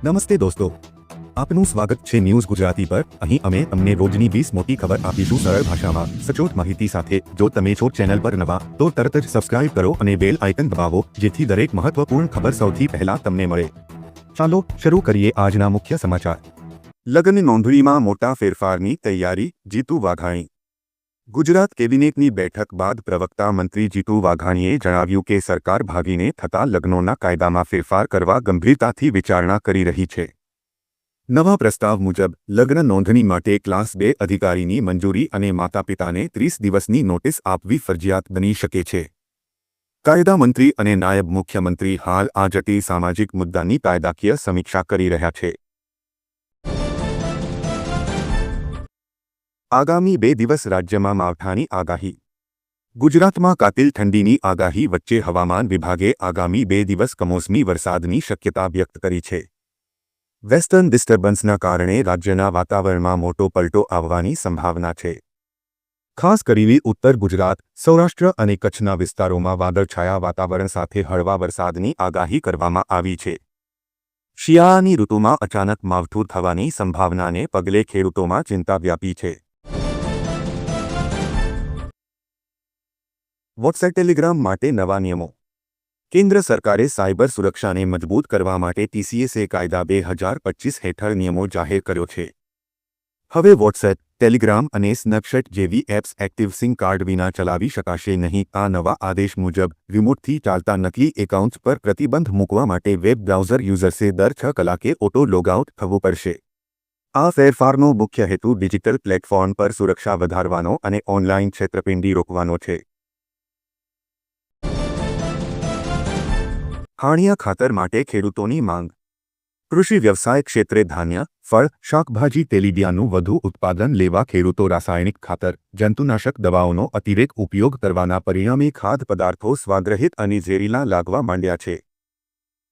નમસ્તે દોસ્તો, આપનું સ્વાગત છે ન્યૂઝ ગુજરાતી પર। અહીં અમે તમને રોજની 20 મોટી ખબર આપીશું સરળ ભાષામાં સચોટ માહિતી સાથે। જો તમે છો ચેનલ પર નવા તો તરત જ સબસ્ક્રાઇબ કરો અને બેલ આઇકન દબાવો જેથી દરેક મહત્વપૂર્ણ ખબર સૌથી પહેલા તમને મળે। ચાલો શરૂ કરીએ આજના મુખ્ય સમાચાર। લગ્ન નોંધણીમાં મોટા ફેરફારની તૈયારી, જીતુ વાઘાણી। ગુજરાત કેબિનેટની બેઠક બાદ પ્રવક્તા મંત્રી જીતુ વાઘાણીએ જણાવ્યું કે સરકાર ભાગીને થતા લગ્નોના કાયદામાં ફેરફાર કરવા ગંભીરતાથી વિચારણા કરી રહી છે। નવા પ્રસ્તાવ મુજબ લગ્ન નોંધણી માટે ક્લાસ 2 અધિકારીની મંજૂરી અને માતાપિતાને 30 દિવસની નોટિસ આપવી ફરજિયાત બની શકે છે। કાયદા મંત્રી અને નાયબ મુખ્યમંત્રી હાલ આ જટિલ સામાજિક મુદ્દાની કાયદાકીય સમીક્ષા કરી રહ્યા છે। આગામી 2 દિવસ રાજ્યમાં માવઠાની આગાહી। ગુજરાતમાં કાતિલ ઠંડીની આગાહી વચ્ચે હવામાન વિભાગે આગામી 2 દિવસ કમોસમી વરસાદની શક્યતા વ્યક્ત કરી છે। વેસ્ટર્ન ડિસ્ટર્બન્સના કારણે રાજ્યના વાતાવરણમાં મોટો પલટો આવવાની સંભાવના છે। ખાસ કરીને ઉત્તર ગુજરાત, સૌરાષ્ટ્ર અને કચ્છના વિસ્તારોમાં વાદળછાયા વાતાવરણ સાથે હળવા વરસાદની આગાહી કરવામાં આવી છે। શિયાળાની ઋતુમાં અચાનક માવઠું થવાની સંભાવનાને પગલે ખેડૂતોમાં ચિંતા વ્યાપી છે। વોટ્સએપ ટેલિગ્રામ માટે નવા નિયમો। કેન્દ્ર સરકારે સાયબર સુરક્ષાને મજબૂત કરવા માટે TCSA કાયદા 2025 હેઠળ નિયમો જાહેર કર્યો છે। હવે વોટ્સએપ, ટેલિગ્રામ અને સ્નેપચેટ જેવી એપ્સ એક્ટિવ સિમ કાર્ડ વિના ચલાવી શકાશે નહીં। આ નવા આદેશ મુજબ રિમોટથી ચાલતા નકલી એકાઉન્ટ્સ પર પ્રતિબંધ મૂકવા માટે વેબ બ્રાઉઝર યુઝર્સે દર 6 કલાકે ઓટો લોગઆઉટ થવું પડશે। આ ફેરફારનો મુખ્ય હેતુ ડિજિટલ પ્લેટફોર્મ પર સુરક્ષા વધારવાનો અને ઓનલાઈન છેતરપિંડી રોકવાનો છે। છાણિયા ખાતર માટે ખેડૂતોની માંગ। કૃષિ વ્યવસાય ક્ષેત્રે ધાન્ય, ફળ, શાકભાજી તેલીબિયાંનું વધુ ઉત્પાદન લેવા ખેડૂતો રાસાયણિક ખાતર, જંતુનાશક દવાઓનો અતિરેક ઉપયોગ કરવાના પરિણામે ખાદ્ય પદાર્થો સ્વાદરહિત અને ઝેરીલા લાગવા માંડ્યા છે।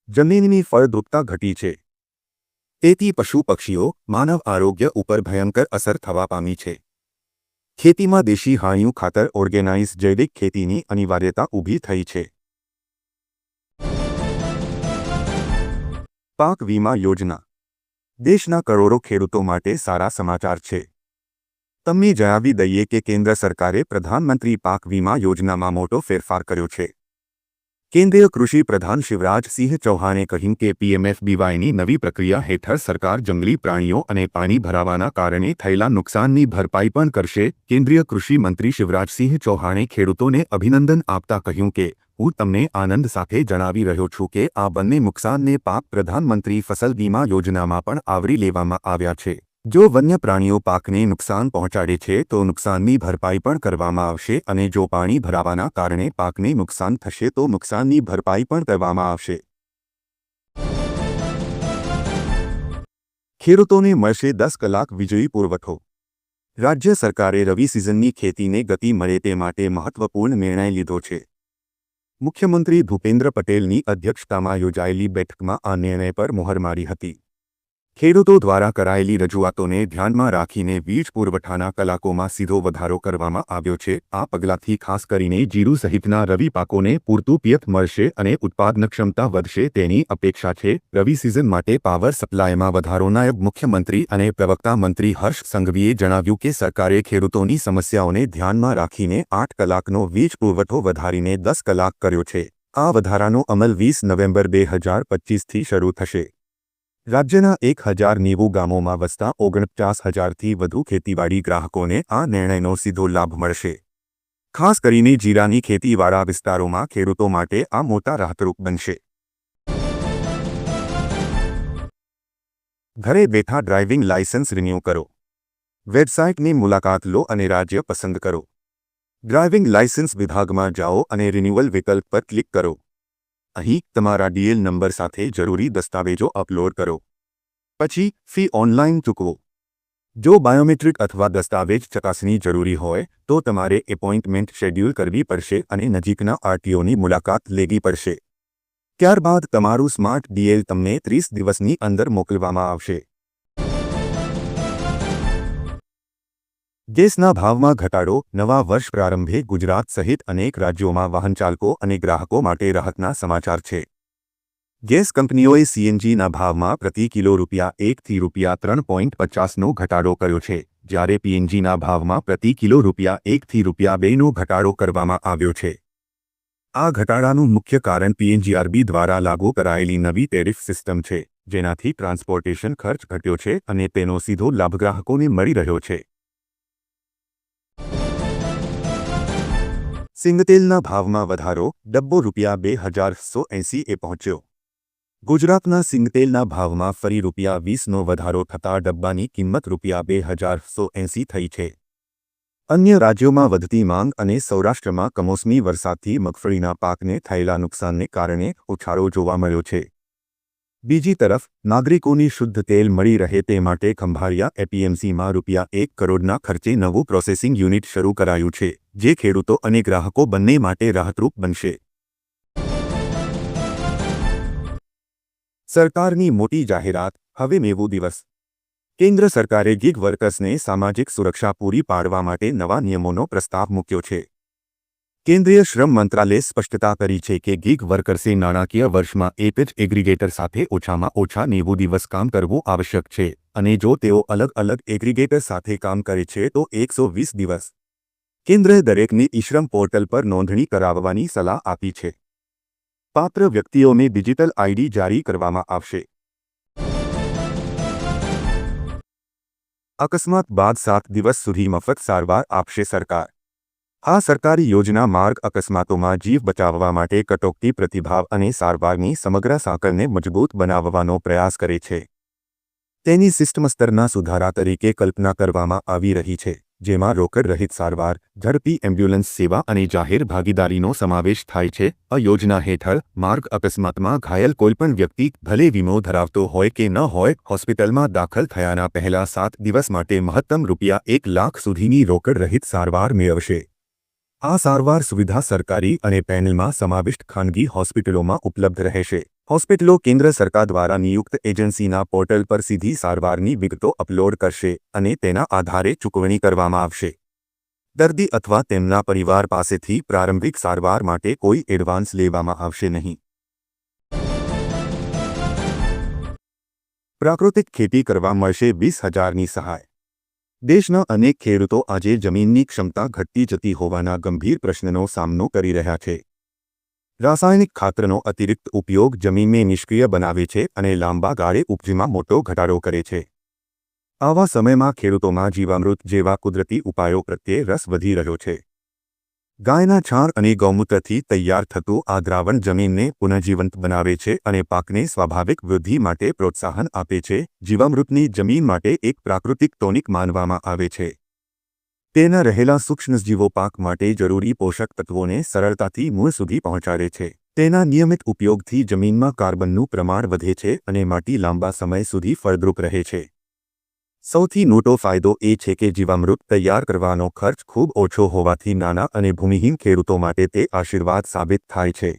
જમીનની ફળદ્રુપતા ઘટી છે। તેથી પશુ પક્ષીઓ, માનવ આરોગ્ય ઉપર ભયંકર અસર થવા પામી છે। ખેતીમાં દેશી છાણિયું ખાતર ઓર્ગેનાઇઝ જૈવિક ખેતીની અનિવાર્યતા ઊભી થઈ છે। પાક વીમા યોજના। દેશના કરોડો ખેડૂતો માટે સારા સમાચાર છે। તમને જણાવી દઈએ કે કેન્દ્ર સરકારે પ્રધાનમંત્રી પાક વીમા યોજનામાં મોટો ફેરફાર કર્યો છે। કેન્દ્રીય કૃષિ પ્રધાન શિવરાજ સિંહ ચૌહાણે કહ્યું કે PMFBYની નવી પ્રક્રિયા હેઠળ સરકાર જંગલી પ્રાણીઓ અને પાણી ભરાવાના કારણે થયેલા નુકસાનની ભરપાઈ પણ કરશે। કેન્દ્રીય કૃષિ મંત્રી શિવરાજસિંહ ચૌહાણે ખેડૂતોને અભિનંદન આપતા કહ્યું કે હું તમને આનંદ સાથે જણાવી રહ્યો છું કે આ બંને નુકસાનને પાક પ્રધાનમંત્રી ફસલ વીમા યોજનામાં પણ આવરી લેવામાં આવ્યા છે। જો વન્ય પ્રાણીઓ પાકને નુકસાન પહોંચાડે છે તો નુકસાનની ભરપાઈ પણ કરવામાં આવશે અને જો પાણી ભરાવાના કારણે પાકને નુકસાન થશે તો નુકસાનની ભરપાઈ પણ કરવામાં આવશે। ખેડૂતોને મળશે 10 કલાક વીજળી પુરવઠો। રાજ્ય સરકારે રવિ સિઝનની ખેતીને ગતિ મળે તે માટે મહત્વપૂર્ણ નિર્ણય લીધો છે। મુખ્યમંત્રી ભૂપેન્દ્ર પટેલની અધ્યક્ષતામાં યોજાયેલી બેઠકમાં આ નિર્ણય પર મોહર મારી હતી। ખેડૂતો દ્વારા કરાયેલી રજૂઆતોને ધ્યાનમાં રાખીને વીજ પુરવઠાના કલાકોમાં સીધો વધારો કરવામાં આવ્યો છે। આ પગલાંથી ખાસ કરીને જીરું સહિતના રવિ પાકોને પૂરતું પિયત મળશે અને ઉત્પાદન ક્ષમતા વધશે તેની અપેક્ષા છે। રવિ સિઝન માટે પાવર સપ્લાયમાં વધારો। નાયબ મુખ્યમંત્રી અને પ્રવક્તા મંત્રી હર્ષ સંઘવીએ જણાવ્યું કે સરકારે ખેડૂતોની સમસ્યાઓને ધ્યાનમાં રાખીને 8 કલાકનો વીજ પુરવઠો વધારીને 10 કલાક કર્યો છે। આ વધારાનો અમલ 20 નવેમ્બર 2025થી શરૂ થશે। રાજ્યના 1090 ગામોમાં વસતા 49,000થી વધુ ખેતીવાડી ગ્રાહકોને આ નિર્ણયનો સીધો લાભ મળશે। ખાસ કરીને જીરાની ખેતીવાળા વિસ્તારોમાં ખેડૂતો માટે આ મોટા રાહતરૂપ બનશે। ઘરે બેઠા ડ્રાઇવિંગ લાયસન્સ રિન્યૂ કરો। વેબસાઇટની મુલાકાત લો અને રાજ્ય પસંદ કરો। ડ્રાઇવિંગ લાયસન્સ વિભાગમાં જાઓ અને રિન્યુઅલ વિકલ્પ પર ક્લિક કરો। અહીં તમારા DL નંબર સાથે જરૂરી દસ્તાવેજો અપલોડ કરો। પછી ફી ઓનલાઈન ચૂકવો। જો બાયોમેટ્રિક અથવા દસ્તાવેજ ચકાસણી જરૂરી હોય તો તમારે એપોઇન્ટમેન્ટ શેડ્યુલ કરવી પડશે અને નજીકના RTOની મુલાકાત લેવી પડશે। ત્યારબાદ તમારું સ્માર્ટ DL તમને 30 દિવસની અંદર મોકલવામાં આવશે। ગેસના ભાવમાં ઘટાડો। નવા વર્ષ પ્રારંભે ગુજરાત સહિત અનેક રાજ્યોમાં વાહન ચાલકો અને ગ્રાહકો માટે રાહતના સમાચાર છે। ગેસ કંપનીઓએ સીએનજીના ભાવમાં પ્રતિ કિલો ₹1 થી ₹3.50નો ઘટાડો કર્યો છે, જ્યારે પીએનજીના ભાવમાં પ્રતિ કિલો ₹1 થી ₹2નો ઘટાડો કરવામાં આવ્યો છે. આ ઘટાડાનું મુખ્ય કારણ પીએનજીઆરબી દ્વારા લાગુ કરાયેલી નવી ટેરિફ સિસ્ટમ છે, જેનાથી ટ્રાન્સપોર્ટેશન ખર્ચ ઘટ્યો છે અને તેનો સીધો લાભ ગ્રાહકોને મળી રહ્યો છે. સિંગતેલના ભાવમાં વધારો, ડબ્બો ₹2180 પહોંચ્યો. ગુજરાતના સિંગતેલના ભાવમાં ફરી ₹20નો વધારો થતાં ડબ્બાની કિંમત ₹2180 થઈ છે. અન્ય રાજ્યોમાં વધતી માંગ અને સૌરાષ્ટ્રમાં કમોસમી વરસાદથી મગફળીના પાકને થયેલા નુકસાનને કારણે ઉછાળો જોવા મળ્યો છે. બીજી તરફ નાગરિકોને શુદ્ધ તેલ મળી રહે તે માટે ખંભાળિયા એપીએમસીમાં ₹1 કરોડના ખર્ચે નવું પ્રોસેસિંગ યુનિટ શરૂ કરાયું છે, જે ખેડૂતો અને ગ્રાહકો બંને માટે રાહતરૂપ બનશે. સરકારની મોટી જાહેરાત, હવે મેવું દિવસ. કેન્દ્ર સરકારે ગીગ વર્કર્સને સામાજિક સુરક્ષા પૂરી પાડવા માટે નવા નિયમોનો પ્રસ્તાવ મૂક્યો છે. કેન્દ્રીય શ્રમ મંત્રાલયે સ્પષ્ટતા કરી છે કે ગીગ વર્કર્સે નાણાકીય વર્ષમાં એક જ એગ્રીગેટર સાથે ઓછામાં ઓછા 90 દિવસ કામ કરવું આવશ્યક છે અને જો તેઓ અલગ અલગ એગ્રીગેટર સાથે કામ કરે છે તો 120 દિવસ. કેન્દ્રએ દરેકને ઈ-શ્રમ પોર્ટલ પર નોંધણી કરાવવાની સલાહ આપી છે. પાત્ર વ્યક્તિઓને ડિજિટલ આઈડી જારી કરવામાં આવશે. અકસ્માત બાદ 7 દિવસ સુધી મફત સારવાર આપશે સરકાર. આ સરકારી યોજના માર્ગ અકસ્માતોમાં જીવ બચાવવા માટે કટોકટી પ્રતિભાવ અને સારવારની સમગ્ર સાંકળને મજબૂત બનાવવાનો પ્રયાસ કરે છે. તેની સિસ્ટમ સ્તરના સુધારા તરીકે કલ્પના કરવામાં આવી રહી છે, જેમાં રોકડ રહિત સારવાર, ઝડપી એમ્બ્યુલન્સ સેવા અને જાહેર ભાગીદારીનો સમાવેશ થાય છે. આ યોજના હેઠળ માર્ગ અકસ્માતમાં ઘાયલ કોઈપણ વ્યક્તિ, ભલે વીમો ધરાવતો હોય કે ન હોય, હોસ્પિટલમાં દાખલ થયાના પહેલા 7 દિવસ માટે મહત્તમ ₹1 લાખ સુધીની રોકડ રહિત સારવાર મેળવશે. આ સારવાર સુવિધા સરકારી અને પેનલમાં સમાવિષ્ટ ખાનગી હોસ્પિટલોમાં ઉપલબ્ધ રહેશે. હોસ્પિટલો કેન્દ્ર સરકાર દ્વારા નિયુક્ત એજન્સીના પોર્ટલ પર સીધી સારવારની વિગતો અપલોડ કરશે અને તેના આધારે ચૂકવણી કરવામાં આવશે. દર્દી અથવા તેમના પરિવાર પાસેથી પ્રારંભિક સારવાર માટે કોઈ એડવાન્સ લેવામાં આવશે નહીં. પ્રાકૃતિક ખેતી કરવા મળશે 20,000ની સહાય. દેશના અનેક ખેડૂતો આજે જમીનની ક્ષમતા ઘટતી જતી હોવાના ગંભીર પ્રશ્નનો સામનો કરી રહ્યા છે. રાસાયણિક ખાતરનો અતિરિક્ત ઉપયોગ જમીનને નિષ્ક્રિય બનાવે છે અને લાંબા ગાળે ઉપજમાં મોટો ઘટાડો કરે છે. આવા સમયમાં ખેડૂતોમાં જીવામૃત જેવા કુદરતી ઉપાયો પ્રત્યે રસ વધી રહ્યો છે. ગાયના છાણ અને ગૌમૂત્રથી તૈયાર થતું આ દ્રાવણ જમીનને પુનઃજીવંત બનાવે છે અને પાકને સ્વાભાવિક વૃદ્ધિ માટે પ્રોત્સાહન આપે છે. જીવામૃતની જમીન માટે એક પ્રાકૃતિક ટોનિક માનવામાં આવે છે. તેના રહેલા સૂક્ષ્મજીવો પાક માટે જરૂરી પોષક તત્વોને સરળતાથી મૂળ સુધી પહોંચાડે છે. તેના નિયમિત ઉપયોગથી જમીનમાં કાર્બનનું પ્રમાણ વધે છે અને માટી લાંબા સમય સુધી ફળદ્રુપ રહે છે. સૌથી મોટો ફાયદો એ છે કે જીવામૃત તૈયાર કરવાનો ખર્ચ ખૂબ ઓછો હોવાથી નાના અને ભૂમિહીન ખેડૂતો માટે તે આશીર્વાદ સાબિત થાય છે.